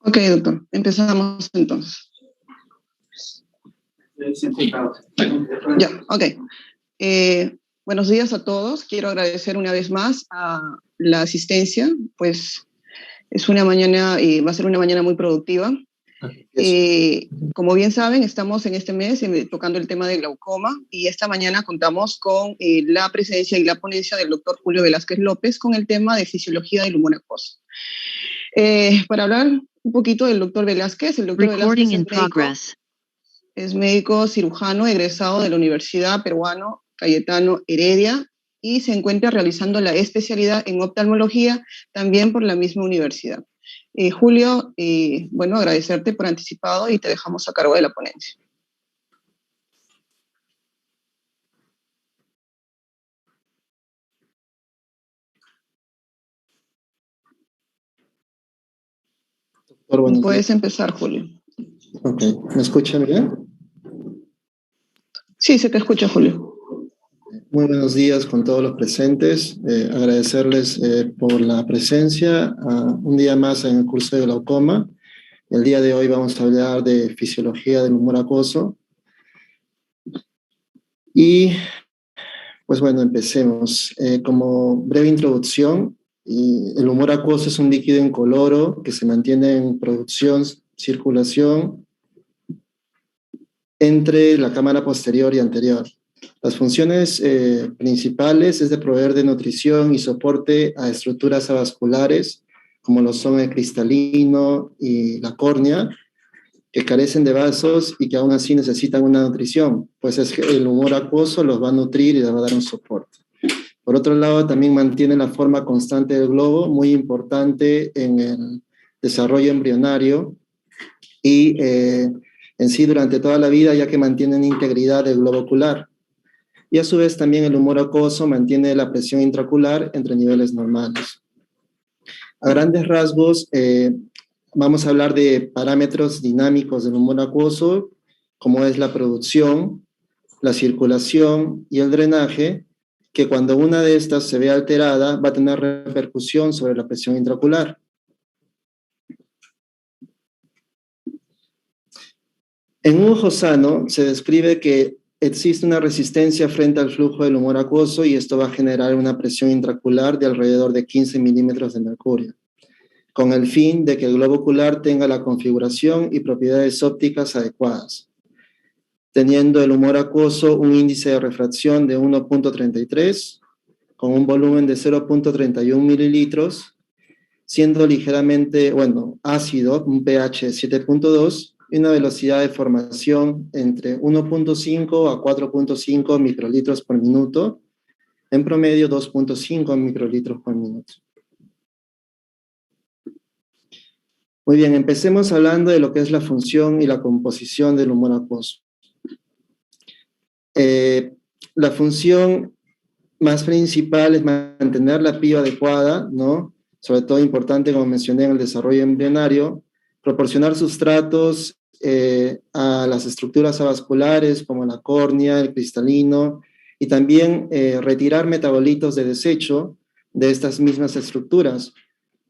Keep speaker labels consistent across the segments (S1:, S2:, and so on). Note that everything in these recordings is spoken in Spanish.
S1: Ok, doctor. Empezamos entonces. Ya, ok. Buenos días a todos. Quiero agradecer una vez más a la asistencia, pues es una mañana, va a ser una mañana muy productiva. Como bien saben, estamos en este mes tocando el tema del glaucoma y esta mañana contamos con la presencia y la ponencia del doctor Julio Velázquez López con el tema de fisiología del humor acuoso. Para hablar un poquito del doctor Velázquez, el doctor Velázquez es médico cirujano egresado de la Universidad Peruano Cayetano Heredia y se encuentra realizando la especialidad en oftalmología también por la misma universidad. Julio, bueno, agradecerte por anticipado y te dejamos a cargo de la ponencia. Doctor, puedes empezar, Julio.
S2: Ok, ¿me escuchan bien?
S1: Sí, se te escucha, Julio.
S2: Muy buenos días con todos los presentes. Agradecerles por la presencia un día más en el curso de glaucoma. El día de hoy vamos a hablar de fisiología del humor acuoso. Y, pues bueno, empecemos. Como breve introducción, el humor acuoso es un líquido incoloro que se mantiene en producción, circulación entre la cámara posterior y anterior. Las funciones principales es de proveer de nutrición y soporte a estructuras avasculares, como lo son el cristalino y la córnea, que carecen de vasos y que aún así necesitan una nutrición, pues es que el humor acuoso los va a nutrir y les va a dar un soporte. Por otro lado, también mantiene la forma constante del globo, muy importante en el desarrollo embrionario y en sí durante toda la vida, ya que mantienen integridad del globo ocular. Y a su vez también el humor acuoso mantiene la presión intraocular entre niveles normales. A grandes rasgos, vamos a hablar de parámetros dinámicos del humor acuoso, como es la producción, la circulación y el drenaje, que cuando una de estas se ve alterada va a tener repercusión sobre la presión intraocular. En un ojo sano se describe que existe una resistencia frente al flujo del humor acuoso y esto va a generar una presión intraocular de alrededor de 15 milímetros de mercurio, con el fin de que el globo ocular tenga la configuración y propiedades ópticas adecuadas, teniendo el humor acuoso un índice de refracción de 1.33, con un volumen de 0.31 mililitros, siendo ligeramente, ácido, un pH 7.2, y una velocidad de formación entre 1.5 a 4.5 microlitros por minuto, en promedio 2.5 microlitros por minuto. Muy bien, empecemos hablando de lo que es la función y la composición del humor acuoso. La función más principal es mantener la PIO adecuada, ¿no? Sobre todo importante, como mencioné, en el desarrollo embrionario, proporcionar sustratos a las estructuras avasculares como la córnea, el cristalino, y también retirar metabolitos de desecho de estas mismas estructuras,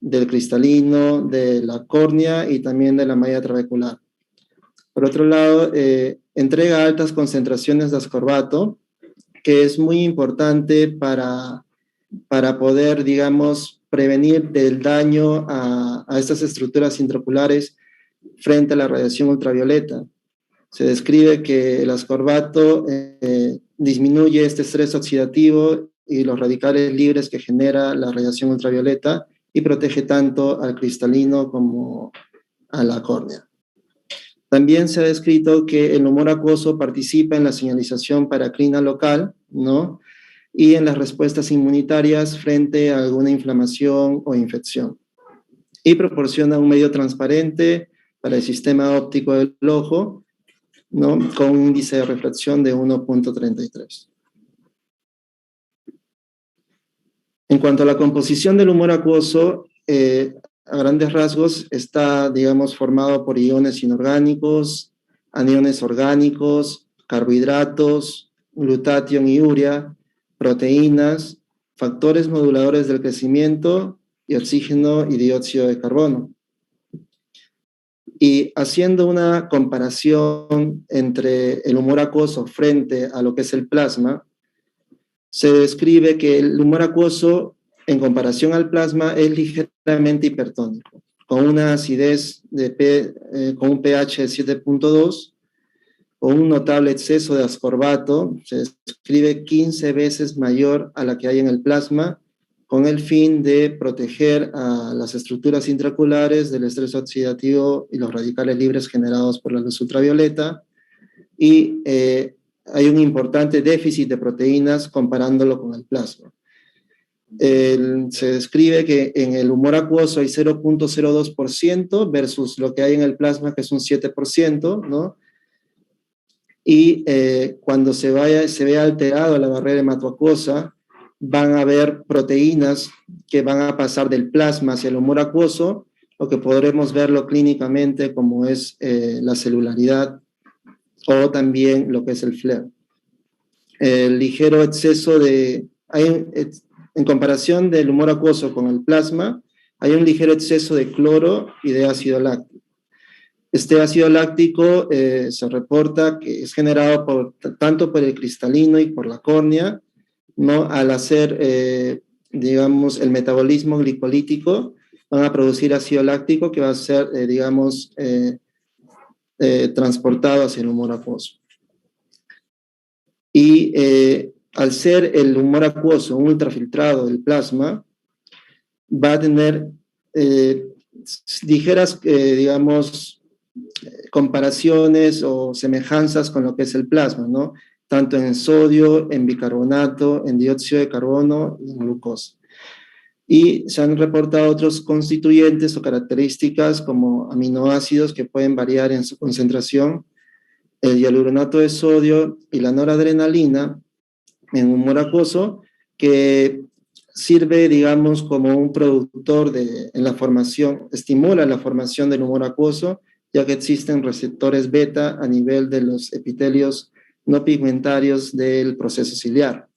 S2: del cristalino, de la córnea y también de la malla trabecular. Por otro lado, entrega altas concentraciones de ascorbato, que es muy importante para poder, digamos, prevenir del daño a estas estructuras intraoculares frente a la radiación ultravioleta. Se describe que el ascorbato disminuye este estrés oxidativo y los radicales libres que genera la radiación ultravioleta y protege tanto al cristalino como a la córnea. También se ha descrito que el humor acuoso participa en la señalización paracrina local, ¿no? Y en las respuestas inmunitarias frente a alguna inflamación o infección. Y proporciona un medio transparente para el sistema óptico del ojo, ¿no? Con un índice de refracción de 1.33. En cuanto a la composición del humor acuoso, a grandes rasgos está, digamos, formado por iones inorgánicos, aniones orgánicos, carbohidratos, glutatión y urea, proteínas, factores moduladores del crecimiento y oxígeno y dióxido de carbono. Y haciendo una comparación entre el humor acuoso frente a lo que es el plasma, se describe que el humor acuoso, en comparación al plasma, es ligeramente hipertónico, con una acidez con un pH de 7.2, con un notable exceso de ascorbato, se describe 15 veces mayor a la que hay en el plasma, con el fin de proteger a las estructuras intraoculares del estrés oxidativo y los radicales libres generados por la luz ultravioleta, y hay un importante déficit de proteínas comparándolo con el plasma. Se describe que en el humor acuoso hay 0.02% versus lo que hay en el plasma, que es un 7%, ¿no? Y cuando se ve alterado la barrera hematoacuosa, van a haber proteínas que van a pasar del plasma hacia el humor acuoso, o que podremos verlo clínicamente como es la celularidad, o también lo que es el flare. El ligero exceso en comparación del humor acuoso con el plasma, hay un ligero exceso de cloro y de ácido láctico. Este ácido láctico se reporta que es generado tanto por el cristalino y por la córnea, ¿no? Al hacer, digamos, el metabolismo glicolítico, van a producir ácido láctico que va a ser, digamos, transportado hacia el humor acuoso. Y al ser el humor acuoso un ultrafiltrado del plasma, va a tener ligeras, digamos, comparaciones o semejanzas con lo que es el plasma, ¿no? Tanto en sodio, en bicarbonato, en dióxido de carbono y en glucosa. Y se han reportado otros constituyentes o características como aminoácidos que pueden variar en su concentración, el hialuronato de sodio y la noradrenalina en humor acuoso, que sirve, digamos, como un productor en la formación, estimula la formación del humor acuoso, ya que existen receptores beta a nivel de los epitelios no pigmentarios del proceso ciliar.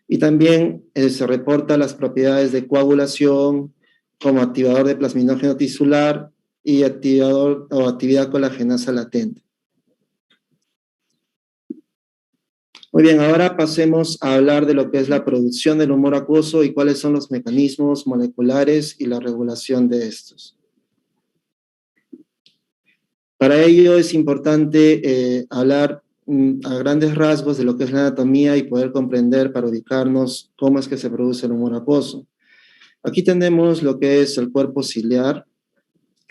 S2: Y también se reporta las propiedades de coagulación como activador de plasminógeno tisular y activador o actividad colagenasa latente. Muy bien, ahora pasemos a hablar de lo que es la producción del humor acuoso y cuáles son los mecanismos moleculares y la regulación de estos. Para ello es importante hablar a grandes rasgos de lo que es la anatomía y poder comprender para ubicarnos cómo es que se produce el humor acuoso. Aquí tenemos lo que es el cuerpo ciliar,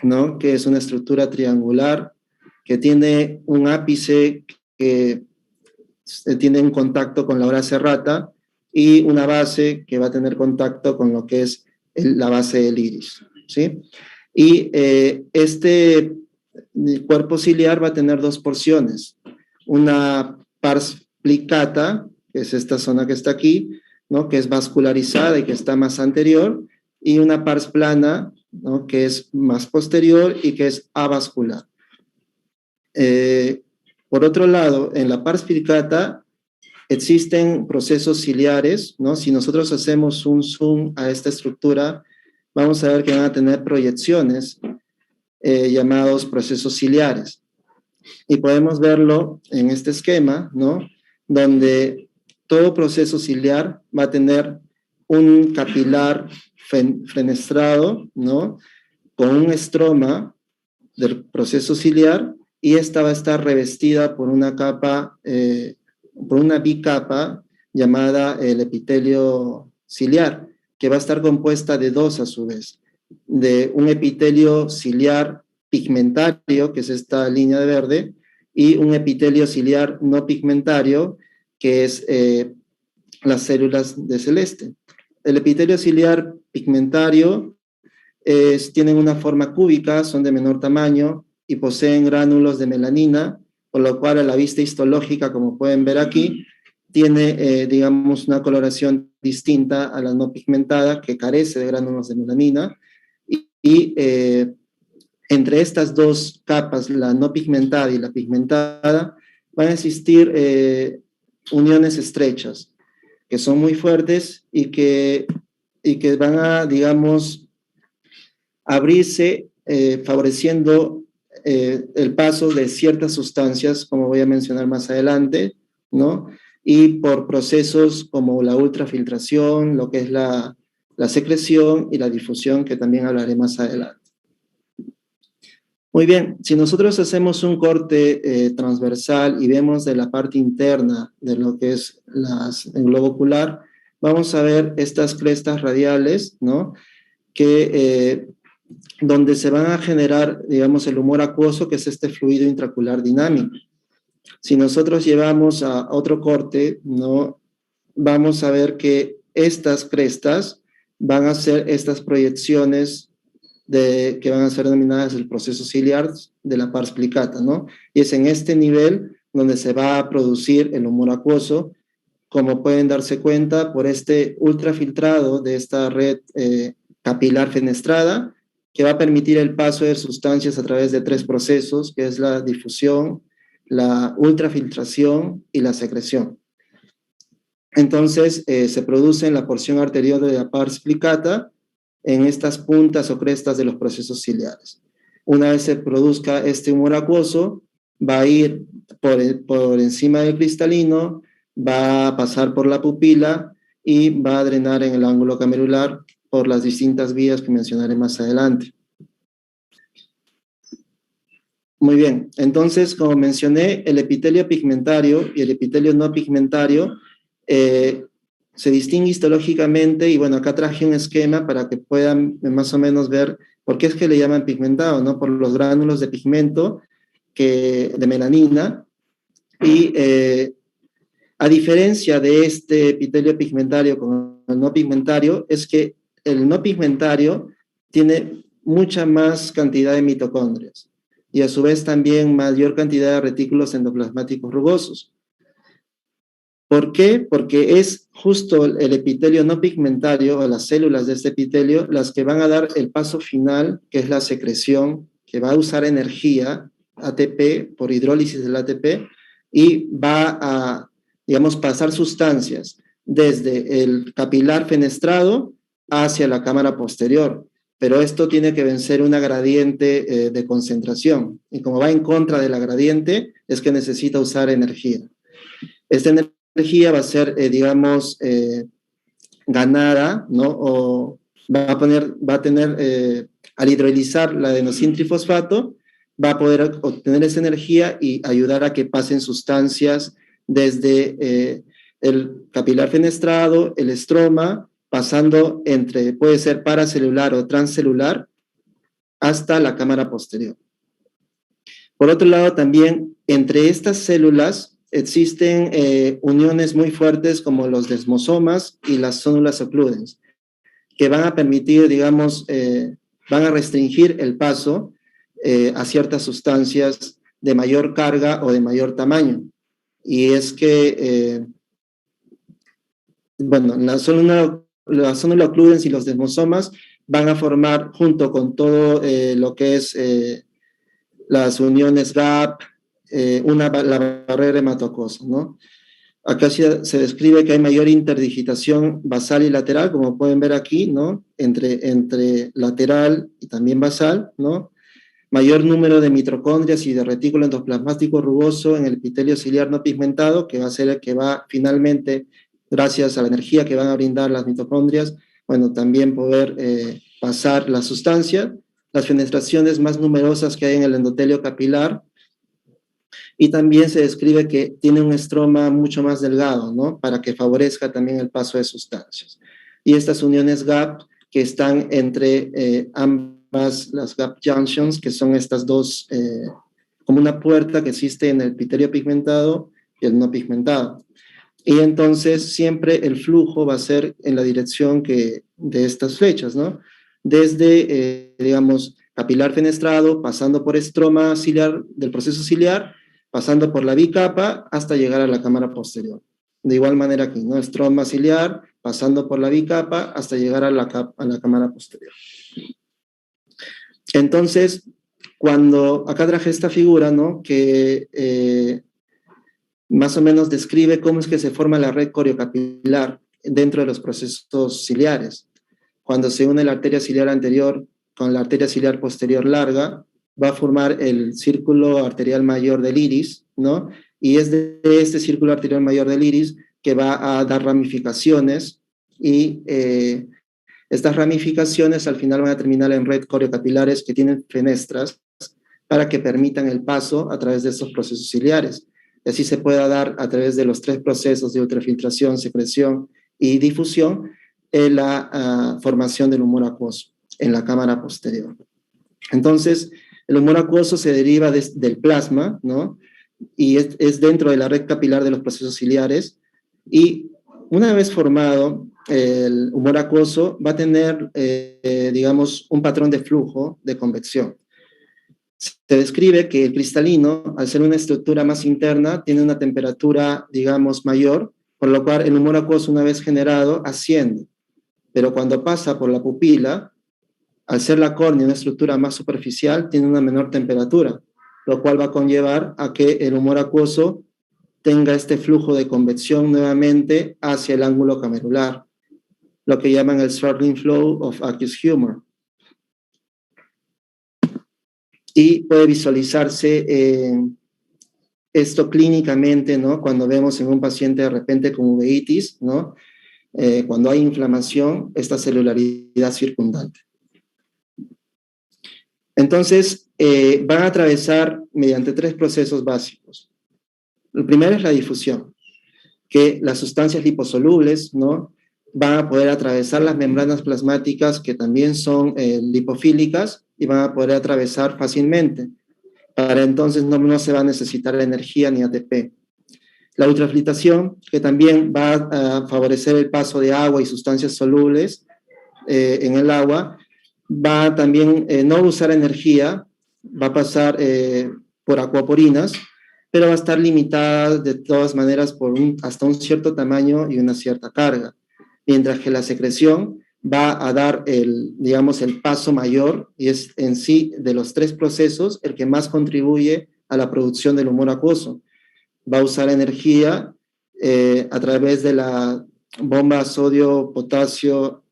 S2: ¿no? Que es una estructura triangular que tiene un ápice que tiene un contacto con la hora serrata y una base que va a tener contacto con lo que es la base del iris, ¿sí? Y este cuerpo ciliar va a tener dos porciones, una pars plicata, que es esta zona que está aquí, ¿no? Que es vascularizada y que está más anterior, y una pars plana, ¿no? Que es más posterior y que es avascular. Por otro lado, en la pars plicata existen procesos ciliares, ¿no? Si nosotros hacemos un zoom a esta estructura, vamos a ver que van a tener proyecciones llamados procesos ciliares. Y podemos verlo en este esquema, ¿no? Donde todo proceso ciliar va a tener un capilar fenestrado, ¿no? Con un estroma del proceso ciliar, y esta va a estar revestida por una capa, por una bicapa llamada el epitelio ciliar, que va a estar compuesta de dos a su vez, de un epitelio ciliar pigmentario, que es esta línea de verde, y un epitelio ciliar no pigmentario, que es las células de celeste. El epitelio ciliar pigmentario tienen una forma cúbica, son de menor tamaño y poseen gránulos de melanina, por lo cual a la vista histológica, como pueden ver aquí, tiene, digamos, una coloración distinta a la no pigmentada, que carece de gránulos de melanina, y entre estas dos capas, la no pigmentada y la pigmentada, van a existir uniones estrechas, que son muy fuertes y que van a, digamos, abrirse, favoreciendo el paso de ciertas sustancias, como voy a mencionar más adelante, ¿no? Y por procesos como la ultrafiltración, lo que es la secreción y la difusión, que también hablaré más adelante. Muy bien, si nosotros hacemos un corte transversal y vemos de la parte interna de lo que es el globo ocular, vamos a ver estas crestas radiales, ¿no? Que donde se van a generar, digamos, el humor acuoso, que es este fluido intraocular dinámico. Si nosotros llevamos a otro corte, ¿no? Vamos a ver que estas crestas van a ser estas proyecciones que van a ser denominadas el proceso ciliar de la pars plicata, ¿no? Y es en este nivel donde se va a producir el humor acuoso, como pueden darse cuenta por este ultrafiltrado de esta red capilar fenestrada, que va a permitir el paso de sustancias a través de 3 procesos, que es la difusión, la ultrafiltración y la secreción. Entonces, se produce en la porción arterial de la pars plicata, en estas puntas o crestas de los procesos ciliares. Una vez se produzca este humor acuoso, va a ir por encima del cristalino, va a pasar por la pupila y va a drenar en el ángulo camerular por las distintas vías que mencionaré más adelante. Muy bien, entonces, como mencioné, el epitelio pigmentario y el epitelio no pigmentario se distingue histológicamente, y bueno, acá traje un esquema para que puedan más o menos ver por qué es que le llaman pigmentado, ¿no? Por los gránulos de pigmento, de melanina, y a diferencia de este epitelio pigmentario con el no pigmentario, es que el no pigmentario tiene mucha más cantidad de mitocondrias, y a su vez también mayor cantidad de retículos endoplasmáticos rugosos. ¿Por qué? Porque es justo el epitelio no pigmentario, o las células de este epitelio, las que van a dar el paso final, que es la secreción, que va a usar energía, ATP, por hidrólisis del ATP, y va a, digamos, pasar sustancias desde el capilar fenestrado hacia la cámara posterior. Pero esto tiene que vencer una gradiente de concentración, y como va en contra de la gradiente, es que necesita usar energía. Esta energía va a ser, digamos, ganada, ¿no? O va a tener, al hidrolizar la adenosintrifosfato, va a poder obtener esa energía y ayudar a que pasen sustancias desde el capilar fenestrado, el estroma, pasando puede ser paracelular o transcelular, hasta la cámara posterior. Por otro lado, también entre estas células existen uniones muy fuertes como los desmosomas y las zónulas occludens, que van a permitir, digamos, van a restringir el paso a ciertas sustancias de mayor carga o de mayor tamaño. Y es que, bueno, la zónula occludens y los desmosomas van a formar, junto con todo lo que es las uniones GAP, la barrera hematoacuosa, ¿no? Acá se describe que hay mayor interdigitación basal y lateral, como pueden ver aquí, ¿no? Entre lateral y también basal, ¿no? Mayor número de mitocondrias y de retículo endoplasmático rugoso en el epitelio ciliar no pigmentado, que va a ser el que va finalmente, gracias a la energía que van a brindar las mitocondrias, bueno, también poder pasar la sustancia. Las fenestraciones más numerosas que hay en el endotelio capilar, y también se describe que tiene un estroma mucho más delgado, ¿no? Para que favorezca también el paso de sustancias. Y estas uniones GAP que están entre ambas, las GAP junctions, que son estas dos, como una puerta que existe en el epitelio pigmentado y el no pigmentado. Y entonces siempre el flujo va a ser en la dirección de estas flechas, ¿no? Desde, digamos, capilar fenestrado, pasando por estroma ciliar, del proceso ciliar, pasando por la bicapa hasta llegar a la cámara posterior. De igual manera aquí, ¿no? Estroma ciliar, pasando por la bicapa hasta llegar a la cámara posterior. Entonces, cuando acá traje esta figura, ¿no? Que más o menos describe cómo es que se forma la red coriocapilar dentro de los procesos ciliares. Cuando se une la arteria ciliar anterior con la arteria ciliar posterior larga, va a formar el círculo arterial mayor del iris, ¿no? Y es de este círculo arterial mayor del iris que va a dar ramificaciones y estas ramificaciones al final van a terminar en red coriocapilares que tienen fenestras para que permitan el paso a través de estos procesos ciliares. Y así se pueda dar a través de los 3 procesos de ultrafiltración, secreción y difusión la formación del humor acuoso en la cámara posterior. Entonces, el humor acuoso se deriva del plasma, ¿no? Y es dentro de la red capilar de los procesos ciliares, y una vez formado el humor acuoso va a tener, digamos, un patrón de flujo de convección. Se describe que el cristalino, al ser una estructura más interna, tiene una temperatura, digamos, mayor, por lo cual el humor acuoso, una vez generado, asciende. Pero cuando pasa por la pupila, al ser la córnea una estructura más superficial, tiene una menor temperatura, lo cual va a conllevar a que el humor acuoso tenga este flujo de convección nuevamente hacia el ángulo camerular, lo que llaman el swirling flow of aqueous humor. Y puede visualizarse esto clínicamente, ¿no? Cuando vemos en un paciente de repente con uveitis, ¿no? Cuando hay inflamación, esta celularidad circundante. Entonces, van a atravesar mediante 3 procesos básicos. El primero es la difusión, que las sustancias liposolubles, ¿no? Van a poder atravesar las membranas plasmáticas, que también son lipofílicas, y van a poder atravesar fácilmente. Para entonces no se va a necesitar energía ni ATP. La ultrafiltración, que también va a favorecer el paso de agua y sustancias solubles en el agua, va a también no usar energía, va a pasar por acuaporinas, pero va a estar limitada de todas maneras por hasta un cierto tamaño y una cierta carga. Mientras que la secreción va a dar digamos, el paso mayor, y es en sí de los 3 procesos el que más contribuye a la producción del humor acuoso. Va a usar energía a través de la bomba sodio-potasio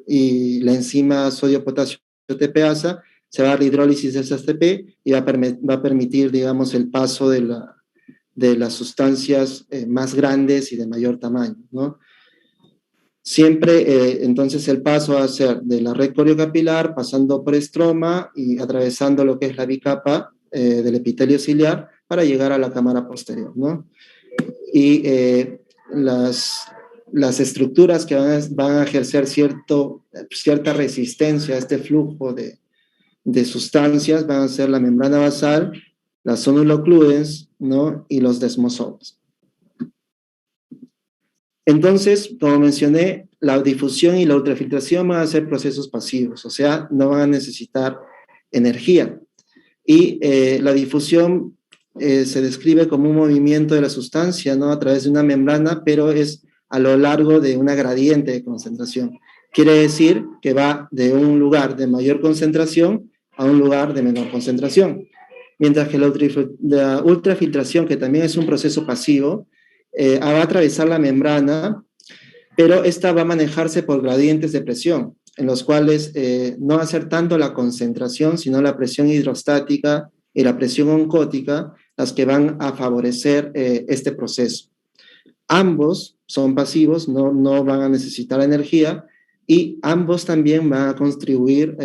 S2: y la enzima sodio-potasio TPasa, se va a dar la hidrólisis de ese ATP y va a permitir, digamos, el paso de las sustancias más grandes y de mayor tamaño, ¿no? Siempre, entonces, el paso va a ser de la red coriocapilar, pasando por estroma y atravesando lo que es la bicapa del epitelio ciliar para llegar a la cámara posterior, ¿no? Y las estructuras que van a ejercer cierta resistencia a este flujo de sustancias van a ser la membrana basal, las sonulocludens, ¿no? Y los desmosomas. Entonces, como mencioné, la difusión y la ultrafiltración van a ser procesos pasivos, o sea, no van a necesitar energía. Y la difusión se describe como un movimiento de la sustancia, ¿no? A través de una membrana, pero es a lo largo de una gradiente de concentración. Quiere decir que va de un lugar de mayor concentración a un lugar de menor concentración. Mientras que la ultrafiltración, que también es un proceso pasivo, va a atravesar la membrana, pero esta va a manejarse por gradientes de presión, en los cuales no va a ser tanto la concentración, sino la presión hidrostática y la presión oncótica las que van a favorecer este proceso. Ambos son pasivos, no van a necesitar energía, y ambos también van a contribuir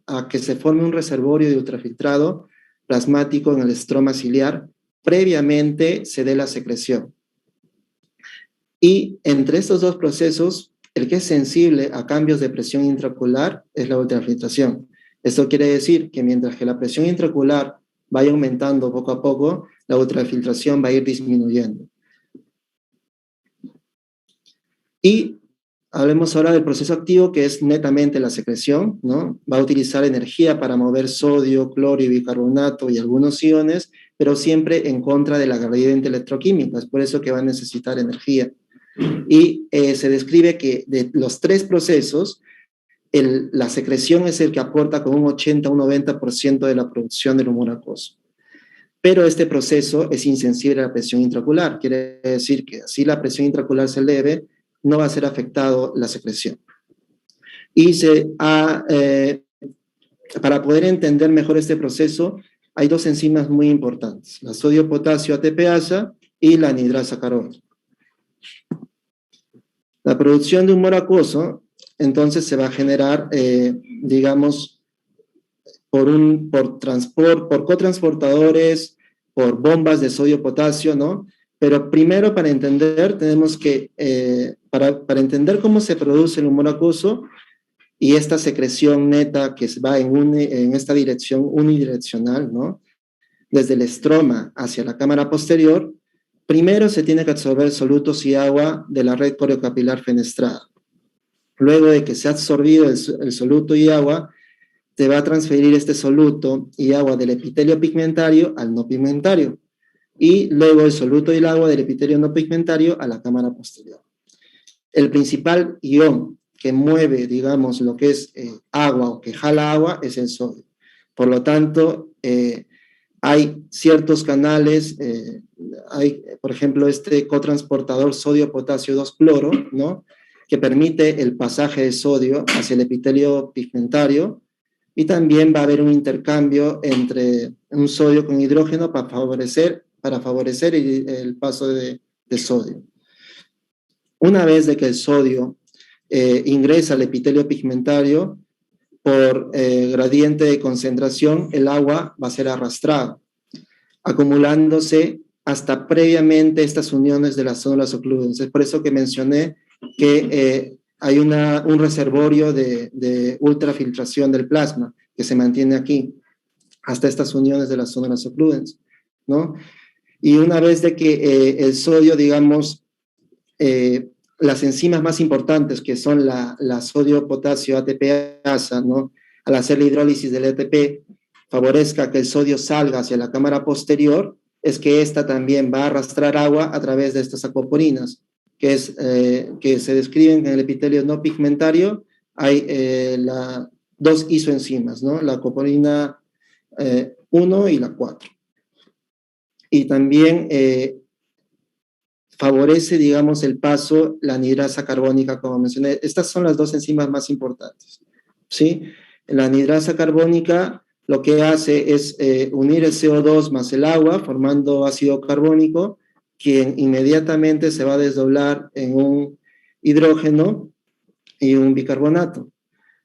S2: a que se forme un reservorio de ultrafiltrado plasmático en el estroma ciliar, previamente se dé la secreción. Y entre estos 2 procesos, el que es sensible a cambios de presión intraocular es la ultrafiltración. Esto quiere decir que mientras que la presión intraocular vaya aumentando poco a poco, la ultrafiltración va a ir disminuyendo. Y hablemos ahora del proceso activo, que es netamente la secreción, ¿no? Va a utilizar energía para mover sodio, cloro y bicarbonato y algunos iones pero siempre en contra de la gradiente electroquímica, es por eso que va a necesitar energía. Y se describe que de los tres procesos, la secreción es el que aporta con un 80 o un 90% de la producción del humor acuoso. Pero este proceso es insensible a la presión intraocular, quiere decir que si la presión intraocular se eleve, no va a ser afectado la secreción. Y para poder entender mejor este proceso, hay dos enzimas muy importantes, la sodio-potasio ATPasa y la anidrasa carbónica. La producción de humor acuoso, entonces, se va a generar, digamos, por cotransportadores, por bombas de sodio-potasio, ¿no? Pero primero, para entender, tenemos que, para entender cómo se produce el humor acuoso y esta secreción neta que va en esta dirección unidireccional, ¿no? Desde el estroma hacia la cámara posterior, primero se tiene que absorber solutos y agua de la red coreocapilar fenestrada. Luego de que se ha absorbido el soluto y agua, te va a transferir este soluto y agua del epitelio pigmentario al no pigmentario. Y luego el soluto y el agua del epitelio no pigmentario a la cámara posterior. El principal ion que mueve, digamos, lo que es agua o que jala agua es el sodio. Por lo tanto, hay ciertos canales, hay, por ejemplo, este cotransportador sodio-potasio 2-cloro, ¿no? Que permite el pasaje de sodio hacia el epitelio pigmentario, y también va a haber un intercambio entre un sodio con hidrógeno para favorecer el paso de sodio. Una vez de que el sodio ingresa al epitelio pigmentario, por gradiente de concentración, el agua va a ser arrastrada, acumulándose hasta previamente estas uniones de las células oclúdenes. Es por eso que mencioné que hay un reservorio de ultrafiltración del plasma que se mantiene aquí, hasta estas uniones de las células oclúdenes, ¿no? Y una vez de que el sodio, digamos, las enzimas más importantes, que son la sodio-potasio ATPasa, ¿no? Al hacer la hidrólisis del ATP, favorezca que el sodio salga hacia la cámara posterior, es que esta también va a arrastrar agua a través de estas aquaporinas, que se describen en el epitelio no pigmentario. Hay dos isoenzimas, ¿no? La aquaporina 1 y la 4. Y también favorece, digamos, el paso, la anidrasa carbónica, como mencioné. Estas son las dos enzimas más importantes, ¿sí? La anidrasa carbónica lo que hace es unir el CO2 más el agua, formando ácido carbónico, que inmediatamente se va a desdoblar en un hidrógeno y un bicarbonato.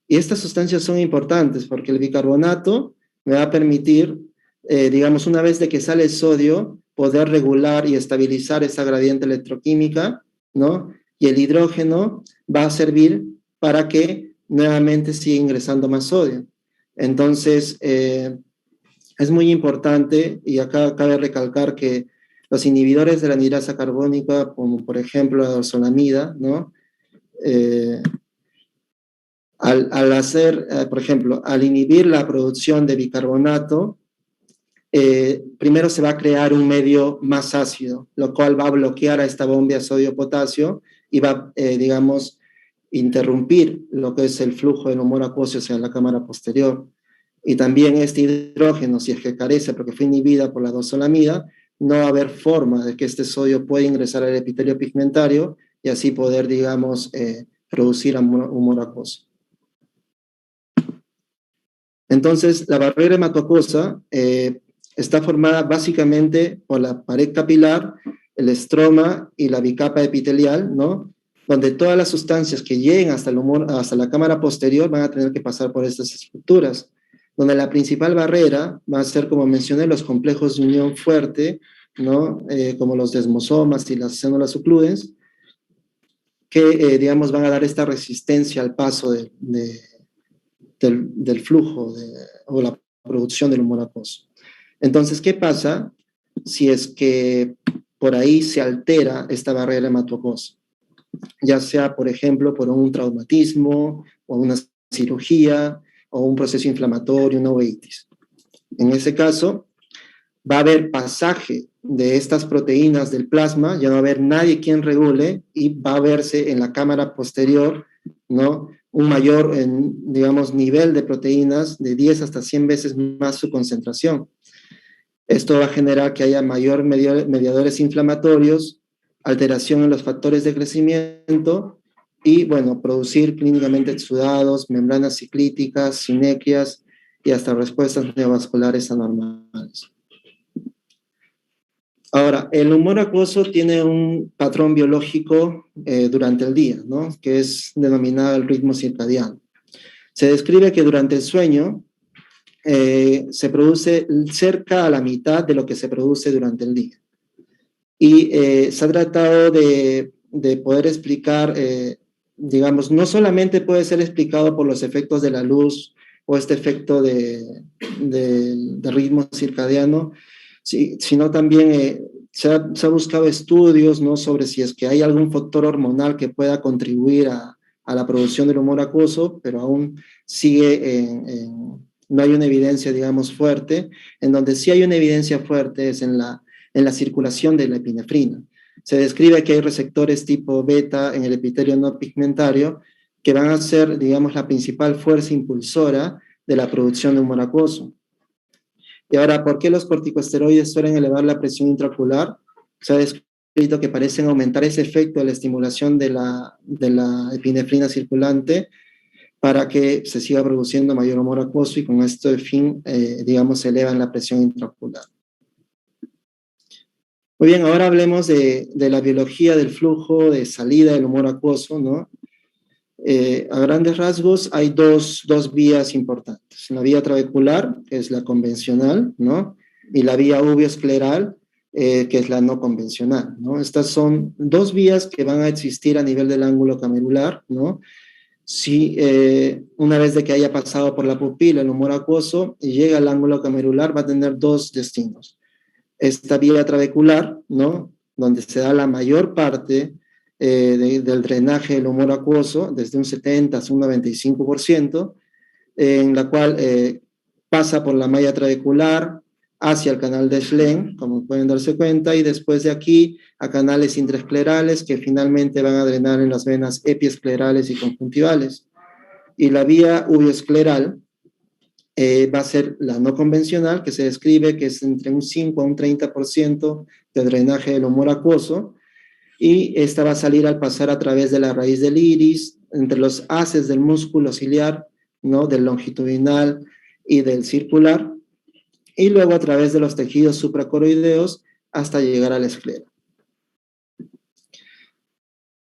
S2: Y estas sustancias son importantes porque el bicarbonato me va a permitir, digamos, una vez de que sale el sodio, poder regular y estabilizar esa gradiente electroquímica, ¿no? Y el hidrógeno va a servir para que nuevamente siga ingresando más sodio. Entonces, es muy importante, y acá cabe recalcar que los inhibidores de la anidrasa carbónica, como por ejemplo la dorzolamida, ¿no? Al hacer, por ejemplo, al inhibir la producción de bicarbonato, primero se va a crear un medio más ácido, lo cual va a bloquear a esta bomba sodio-potasio y va, digamos, interrumpir lo que es el flujo del humor acuoso hacia la cámara posterior. Y también este hidrógeno, si es que carece porque fue inhibida por la dorzolamida, no va a haber forma de que este sodio pueda ingresar al epitelio pigmentario y así poder, digamos, producir humor acuoso. Entonces, la barrera hematoacuosa está formada básicamente por la pared capilar, el estroma y la bicapa epitelial, ¿no? Donde todas las sustancias que lleguen hasta la cámara posterior van a tener que pasar por estas estructuras, donde la principal barrera va a ser, como mencioné, los complejos de unión fuerte, ¿no? Como los desmosomas y las células oclúdens, que, digamos, van a dar esta resistencia al paso del flujo o la producción del humor acuoso. Entonces, ¿qué pasa si es que por ahí se altera esta barrera hematoacuosa? Ya sea, por ejemplo, por un traumatismo, o una cirugía, o un proceso inflamatorio, una uveitis. En ese caso, va a haber pasaje de estas proteínas del plasma, ya no va a haber nadie quien regule y va a verse en la cámara posterior, ¿no?, un mayor, digamos, nivel de proteínas de 10 hasta 100 veces más su concentración. Esto va a generar que haya mayor mediadores inflamatorios, alteración en los factores de crecimiento y, bueno, producir clínicamente exudados, membranas ciclíticas, sinequias y hasta respuestas neovasculares anormales. Ahora, el humor acuoso tiene un patrón biológico durante el día, ¿no?, que es denominado el ritmo circadiano. Se describe que durante el sueño se produce cerca a la mitad de lo que se produce durante el día. Y se ha tratado de poder explicar, digamos, no solamente puede ser explicado por los efectos de la luz o este efecto de ritmo circadiano, sino también se ha buscado estudios, ¿no?, sobre si es que hay algún factor hormonal que pueda contribuir a la producción del humor acuoso, pero aún sigue no hay una evidencia, digamos, fuerte. En donde sí hay una evidencia fuerte es en la circulación de la epinefrina. Se describe que hay receptores tipo beta en el epitelio no pigmentario que van a ser, digamos, la principal fuerza impulsora de la producción de humor acuoso. Y ahora, ¿por qué los corticosteroides suelen elevar la presión intraocular? Se ha descrito que parecen aumentar ese efecto de la estimulación de la epinefrina circulante para que se siga produciendo mayor humor acuoso y con esto de fin, digamos, se elevan la presión intraocular. Muy bien, ahora hablemos de la biología del flujo de salida del humor acuoso, ¿no? A grandes rasgos hay dos vías importantes. La vía trabecular, que es la convencional, ¿no?, y la vía uveoscleral, que es la no convencional, ¿no? Estas son dos vías que van a existir a nivel del ángulo camerular, ¿no? Si una vez de que haya pasado por la pupila el humor acuoso y llega al ángulo camerular, va a tener dos destinos. Esta vía trabecular, ¿no?, donde se da la mayor parte del drenaje del humor acuoso, desde un 70 hasta un 95%, en la cual pasa por la malla trabecular hacia el canal de Schlenk, como pueden darse cuenta, y después de aquí a canales intraesclerales que finalmente van a drenar en las venas epiesclerales y conjuntivales. Y la vía uveoscleral va a ser la no convencional, que se describe que es entre un 5 a un 30% de drenaje del humor acuoso, y esta va a salir al pasar a través de la raíz del iris, entre los haces del músculo ciliar, ¿no?, del longitudinal y del circular, y luego a través de los tejidos supracoroideos hasta llegar a la esclera.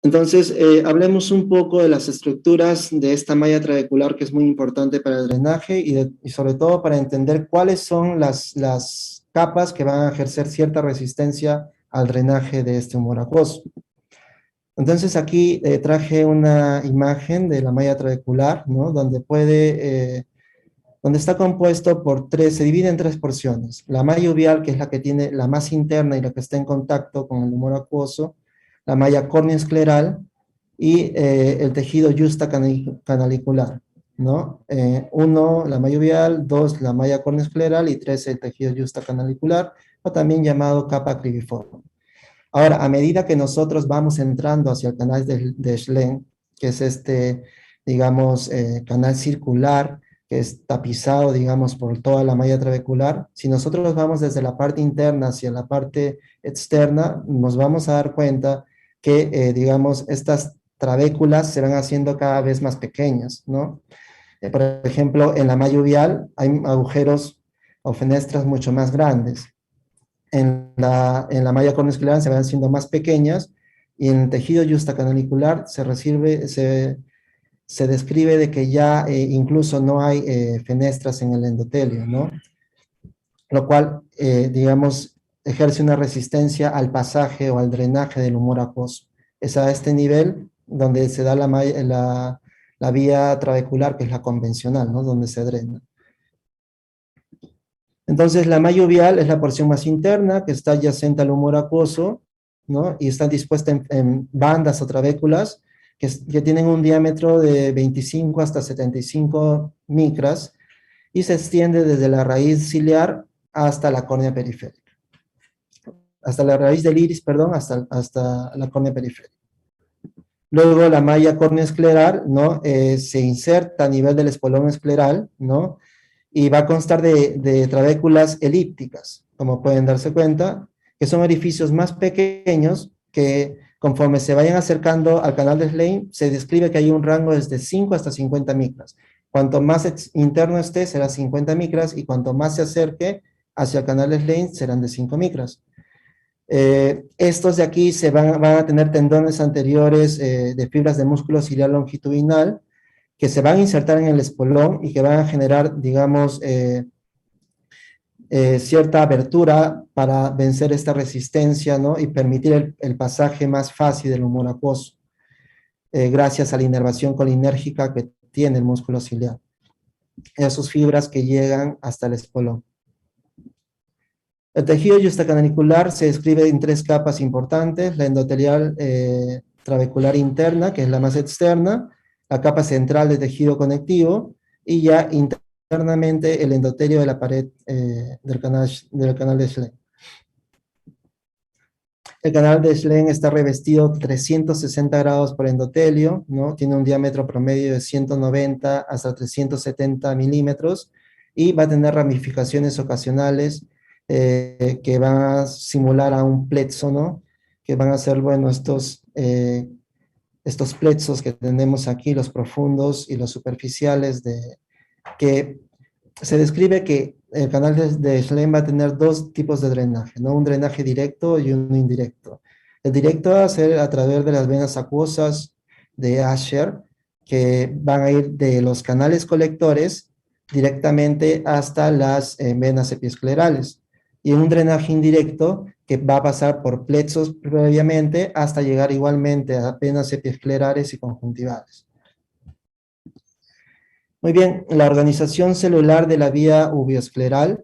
S2: Entonces, hablemos un poco de las estructuras de esta malla trabecular, que es muy importante para el drenaje y sobre todo para entender cuáles son las capas que van a ejercer cierta resistencia al drenaje de este humor acuoso. Entonces aquí traje una imagen de la malla trabecular, ¿no?, donde está compuesto por se divide en tres porciones. La malla uveal, que es la que tiene la más interna y la que está en contacto con el humor acuoso, la malla córneo-escleral y el tejido justacanalicular, ¿no? 1, la malla uveal; 2, la malla córneo-escleral; y 3, el tejido justacanalicular, o también llamado capa cribiforme. Ahora, a medida que nosotros vamos entrando hacia el canal de Schlenk, que es este, digamos, canal circular, que es tapizado, digamos, por toda la malla trabecular, si nosotros vamos desde la parte interna hacia la parte externa, nos vamos a dar cuenta que, digamos, estas trabéculas se van haciendo cada vez más pequeñas, ¿no? Por ejemplo, en la malla uveal hay agujeros o fenestras mucho más grandes. En la malla córneo-escleral se van haciendo más pequeñas, y en el tejido justacanalicular se describe de que ya incluso no hay fenestras en el endotelio, ¿no? Lo cual, digamos, ejerce una resistencia al pasaje o al drenaje del humor acuoso. Es a este nivel donde se da la vía trabecular, que es la convencional, ¿no?, donde se drena. Entonces, la malla uveal es la porción más interna, que está adyacente al humor acuoso, ¿no?, y está dispuesta en bandas o trabéculas que tienen un diámetro de 25 hasta 75 micras, y se extiende desde la raíz ciliar hasta la córnea periférica. Hasta la raíz del iris, perdón, hasta la córnea periférica. Luego la malla córneo-escleral, ¿no? Se inserta a nivel del espolón escleral, ¿no? Y va a constar de trabéculas elípticas, como pueden darse cuenta, que son orificios más pequeños que conforme se vayan acercando al canal de Schlein, se describe que hay un rango desde 5 hasta 50 micras. Cuanto más interno esté, será 50 micras, y cuanto más se acerque hacia el canal de Schlein, serán de 5 micras. Estos de aquí van a tener tendones anteriores de fibras de músculo ciliar longitudinal, que se van a insertar en el espolón y que van a generar, digamos, cierta abertura para vencer esta resistencia, ¿no? Y permitir el pasaje más fácil del humor acuoso, gracias a la inervación colinérgica que tiene el músculo ciliar. Esas fibras que llegan hasta el espolón. El tejido yustacanalicular se describe en 3 capas importantes: la endotelial trabecular interna, que es la más externa, la capa central de tejido conectivo, y ya internamente el endotelio de la pared del canal de Schlein. El canal de Schlein está revestido 360 grados por endotelio, ¿no? Tiene un diámetro promedio de 190 hasta 370 milímetros, y va a tener ramificaciones ocasionales que van a simular a un plexo, ¿no? Que van a ser, bueno, estos plexos que tenemos aquí, los profundos y los superficiales, que se describe que el canal de Schlein va a tener 2 tipos de drenaje, ¿no? Un drenaje directo y uno indirecto. El directo va a ser a través de las venas acuosas de Usher, que van a ir de los canales colectores directamente hasta las venas epiesclerales. Y un drenaje indirecto que va a pasar por plexos previamente hasta llegar igualmente a venas epiesclerales y conjuntivales. Muy bien, la organización celular de la vía uveoscleral.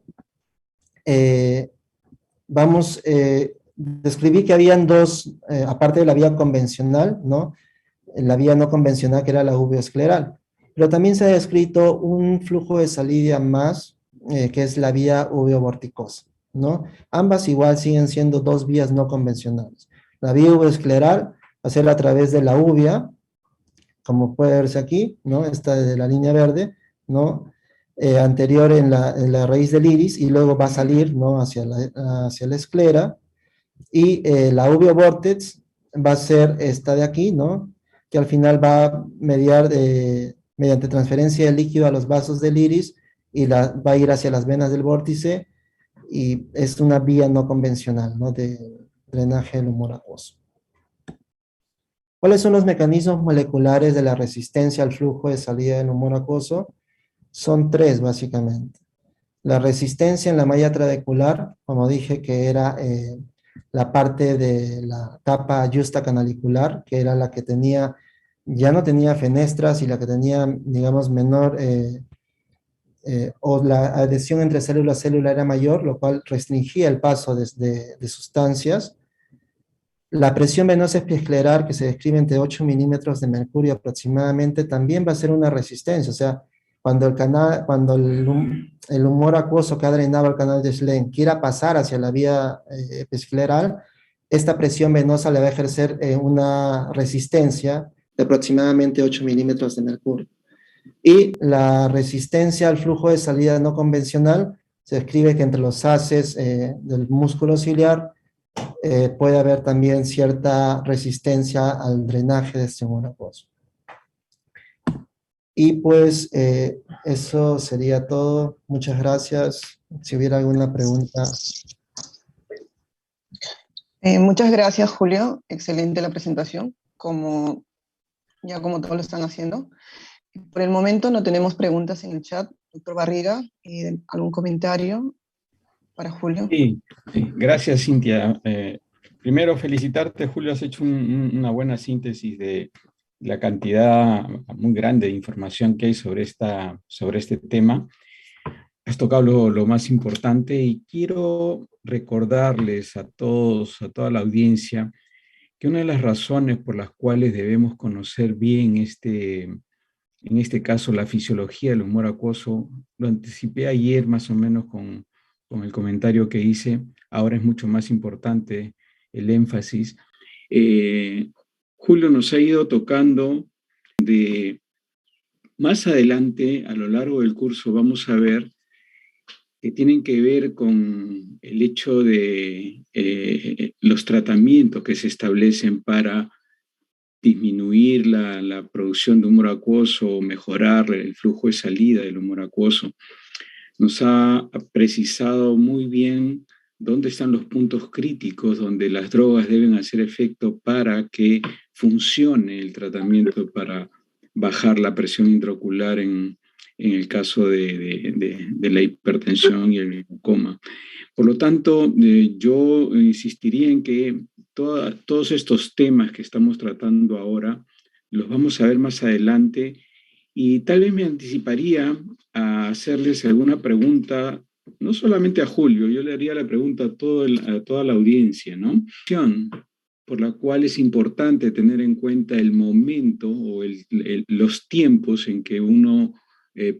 S2: Describí que habían 2, aparte de la vía convencional, ¿no? La vía no convencional, que era la uveoscleral. Pero también se ha descrito un flujo de salida más, que es la vía uveovorticosa, ¿no? Ambas igual siguen siendo 2 vías no convencionales. La vía uveoscleral va a ser a través de la uvea, como puede verse aquí, ¿no? Esta de la línea verde, ¿no? Anterior en la raíz del iris, y luego va a salir, ¿no? hacia la esclera, y la uveovórtex va a ser esta de aquí, ¿no? Que al final va a mediar mediante transferencia de líquido a los vasos del iris, y va a ir hacia las venas del vórtice, y es una vía no convencional, ¿no? De drenaje del humor acuoso. ¿Cuáles son los mecanismos moleculares de la resistencia al flujo de salida del humor acuoso? Son 3, básicamente. La resistencia en la malla trabecular, como dije, que era la parte de la capa yustacanalicular, que era la que ya no tenía fenestras, y la que tenía, digamos, menor, o la adhesión entre célula a célula era mayor, lo cual restringía el paso de sustancias. La presión venosa epiescleral, que se describe entre 8 milímetros de mercurio aproximadamente, también va a ser una resistencia. O sea, cuando el humor acuoso que ha drenado el canal de Schlein quiera pasar hacia la vía epiescleral, esta presión venosa le va a ejercer una resistencia de aproximadamente 8 milímetros de mercurio. Y la resistencia al flujo de salida no convencional se describe que entre los haces del músculo ciliar puede haber también cierta resistencia al drenaje de este humor acuoso. Y pues eso sería todo. Muchas gracias. Si hubiera alguna pregunta.
S1: Muchas gracias, Julio. Excelente la presentación, como todos lo están haciendo. Por el momento no tenemos preguntas en el chat. Doctor Barriga, ¿algún comentario para Julio?
S3: Sí, gracias, Cintia. Primero, felicitarte, Julio. Has hecho una buena síntesis de la cantidad muy grande de información que hay sobre este tema. Has tocado lo más importante, y quiero recordarles a todos, a toda la audiencia, que una de las razones por las cuales debemos conocer bien en este caso la fisiología del humor acuoso, lo anticipé ayer más o menos con con el comentario que hice, ahora es mucho más importante el énfasis. Julio nos ha ido tocando de más adelante, a lo largo del curso, vamos a ver que tienen que ver con el hecho de los tratamientos que se establecen para disminuir la producción de humor acuoso o mejorar el flujo de salida del humor acuoso. Nos ha precisado muy bien dónde están los puntos críticos donde las drogas deben hacer efecto para que funcione el tratamiento para bajar la presión intraocular en el caso de la hipertensión y el glaucoma. Por lo tanto, yo insistiría en que todos estos temas que estamos tratando ahora los vamos a ver más adelante y tal vez me anticiparía a hacerles alguna pregunta, no solamente a Julio, yo le haría la pregunta a toda la audiencia, ¿no? Por la cual es importante tener en cuenta el momento o los tiempos en que uno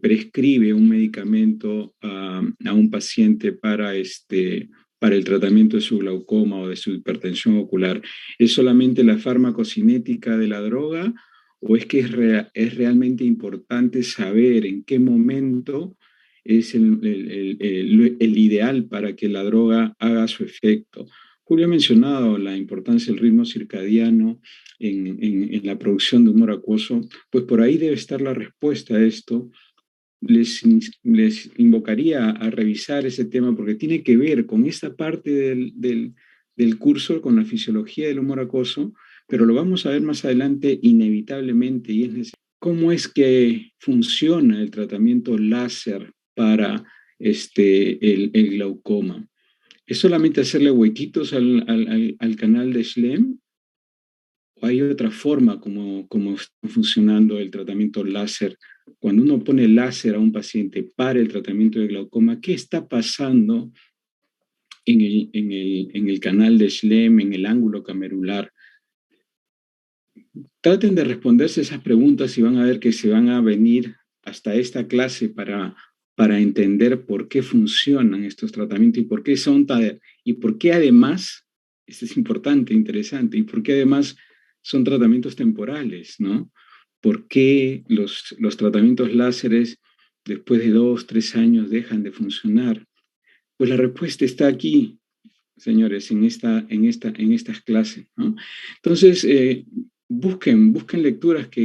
S3: prescribe un medicamento a un paciente para el tratamiento de su glaucoma o de su hipertensión ocular. ¿Es solamente la farmacocinética de la droga o es que es realmente importante saber en qué momento es el ideal para que la droga haga su efecto? Julio ha mencionado la importancia del ritmo circadiano en la producción de humor acuoso, pues por ahí debe estar la respuesta a esto. Les invocaría a revisar ese tema porque tiene que ver con esta parte del curso, con la fisiología del humor acuoso, pero lo vamos a ver más adelante inevitablemente y es necesario. ¿Cómo es que funciona el tratamiento láser para el glaucoma? ¿Es solamente hacerle huequitos al canal de Schlemm? ¿O hay otra forma como está funcionando el tratamiento láser? Cuando uno pone láser a un paciente para el tratamiento de glaucoma, ¿qué está pasando en el canal de Schlemm, en el ángulo camerular? Traten de responderse esas preguntas y van a ver que se van a venir hasta esta clase para entender por qué funcionan estos tratamientos y por qué además, esto es importante, interesante, y por qué además son tratamientos temporales, ¿no? ¿Por qué los tratamientos láseres después de 2, 3 años dejan de funcionar? Pues la respuesta está aquí, señores, en estas clases, ¿no? Entonces, busquen lecturas que